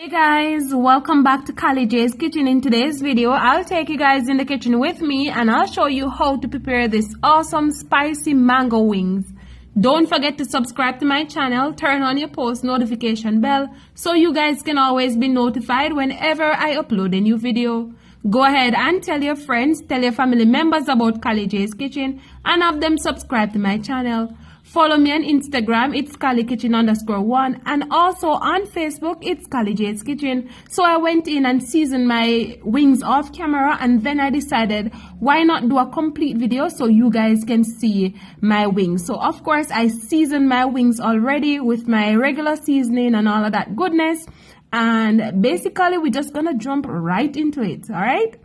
Hey guys, welcome back to Kali J's Kitchen. In today's video, I'll take you guys in the kitchen with me and I'll show you how to prepare this awesome spicy mango wings. Don't forget to subscribe to my channel, turn on your post notification bell so you guys can always be notified whenever I upload a new video. Go ahead and tell your friends, tell your family members about Kali J's Kitchen and have them subscribe to my channel. Follow me on Instagram, it's KaliKitchen_1, and also on Facebook, it's Kali J's Kitchen. So I went in and seasoned my wings off camera, and then I decided, why not do a complete video so you guys can see my wings. So of course, I seasoned my wings already with my regular seasoning and all of that goodness. And basically, we're just gonna jump right into it, alright?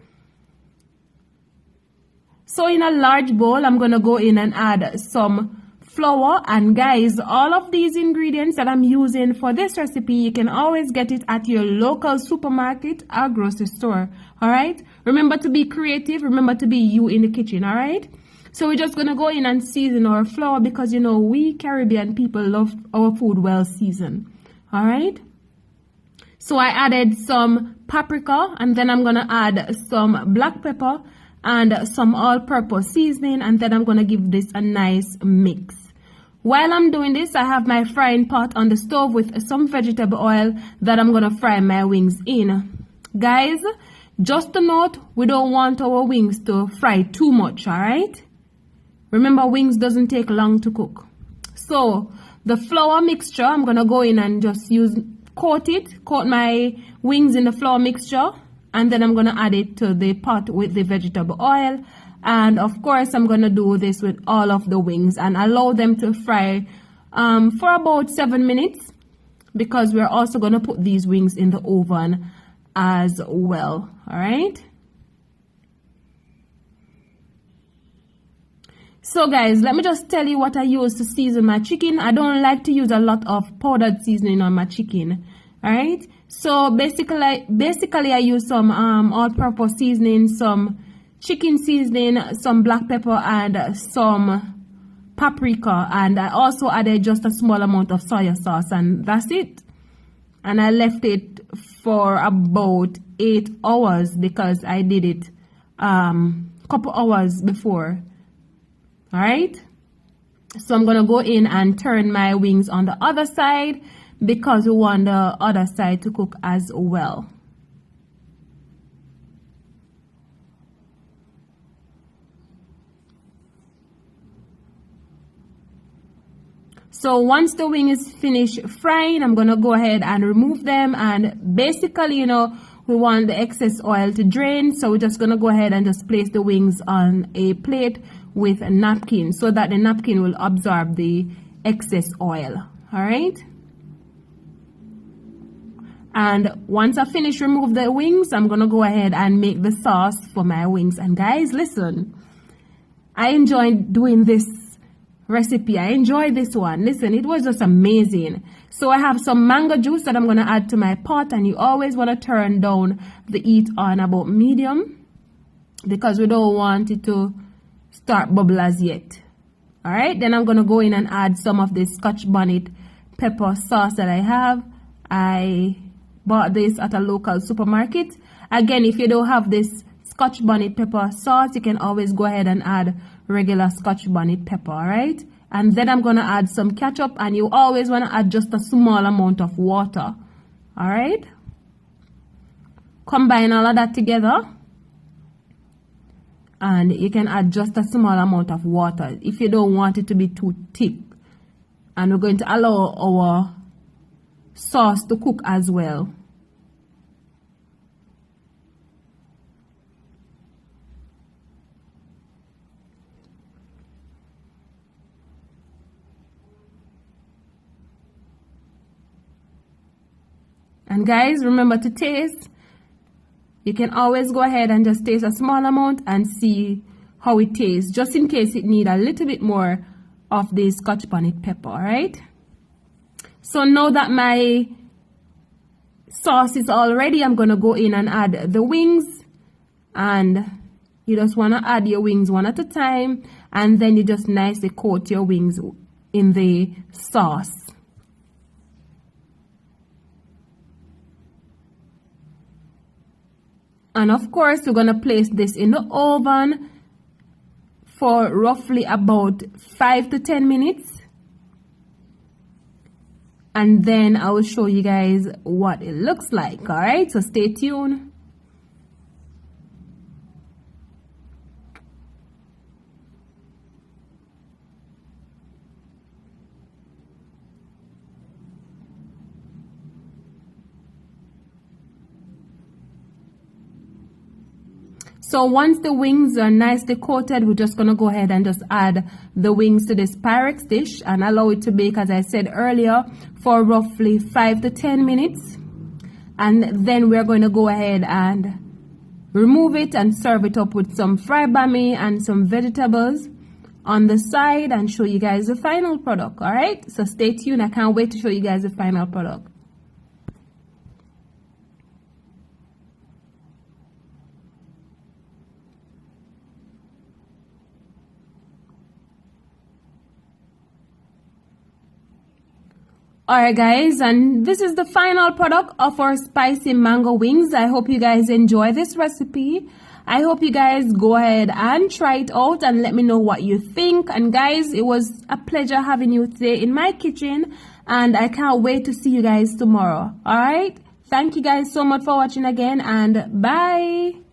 So in a large bowl, I'm gonna go in and add some flour, and guys, all of these ingredients that I'm using for this recipe, you can always get it at your local supermarket or grocery store. All right, remember to be creative, remember to be you in the kitchen. All right, so we're just gonna go in and season our flour because you know we Caribbean people love our food well seasoned. All right, so I added some paprika, and then I'm gonna add some black pepper and some all-purpose seasoning, and then I'm gonna give this a nice mix. While I'm doing this, I have my frying pot on the stove with some vegetable oil that I'm gonna fry my wings in. Guys, just a note, we don't want our wings to fry too much, alright? Remember, wings doesn't take long to cook. So, the flour mixture, I'm gonna go in and just coat my wings in the flour mixture, and then I'm gonna add it to the pot with the vegetable oil. And of course, I'm going to do this with all of the wings and allow them to fry for about 7 minutes, because we're also going to put these wings in the oven as well. All right. So guys, let me just tell you what I use to season my chicken. I don't like to use a lot of powdered seasoning on my chicken. All right. So basically I use some all-purpose seasoning, some chicken seasoning, some black pepper, and some paprika, and I also added just a small amount of soya sauce, and that's it. And I left it for about 8 hours because I did it couple hours before. All right, so I'm gonna go in and turn my wings on the other side because we want the other side to cook as well. So once the wing is finished frying, I'm going to go ahead and remove them. And basically, you know, we want the excess oil to drain. So we're just going to go ahead and just place the wings on a plate with a napkin so that the napkin will absorb the excess oil. All right. And once I finish remove the wings, I'm going to go ahead and make the sauce for my wings. And guys, listen, I enjoyed doing this recipe. I enjoyed this one. Listen, it was just amazing. So I have some mango juice that I'm going to add to my pot, and you always want to turn down the heat on about medium because we don't want it to start bubble as yet. All right, then I'm going to go in and add some of this Scotch Bonnet pepper sauce that I have. I bought this at a local supermarket. Again, if you don't have this Scotch Bonnet pepper sauce, you can always go ahead and add regular Scotch Bonnet pepper. All right, and then I'm gonna add some ketchup, and you always want to add just a small amount of water. All right, combine all of that together, and you can add just a small amount of water if you don't want it to be too thick. And we're going to allow our sauce to cook as well. And guys, remember to taste. You can always go ahead and just taste a small amount and see how it tastes, just in case it needs a little bit more of the Scotch Bonnet pepper. All right. So now that my sauce is all ready, I'm going to go in and add the wings. And you just want to add your wings one at a time. And then you just nicely coat your wings in the sauce. And of course, we're going to place this in the oven for roughly about 5 to 10 minutes. And then I will show you guys what it looks like. All right, so stay tuned. So once the wings are nicely coated, we're just going to go ahead and just add the wings to this Pyrex dish and allow it to bake, as I said earlier, for roughly 5 to 10 minutes. And then we're going to go ahead and remove it and serve it up with some fried bami and some vegetables on the side and show you guys the final product. All right, so stay tuned. I can't wait to show you guys the final product. Alright guys, and this is the final product of our spicy mango wings. I hope you guys enjoy this recipe. I hope you guys go ahead and try it out and let me know what you think. And guys, it was a pleasure having you today in my kitchen, and I can't wait to see you guys tomorrow. Alright, thank you guys so much for watching again, and bye.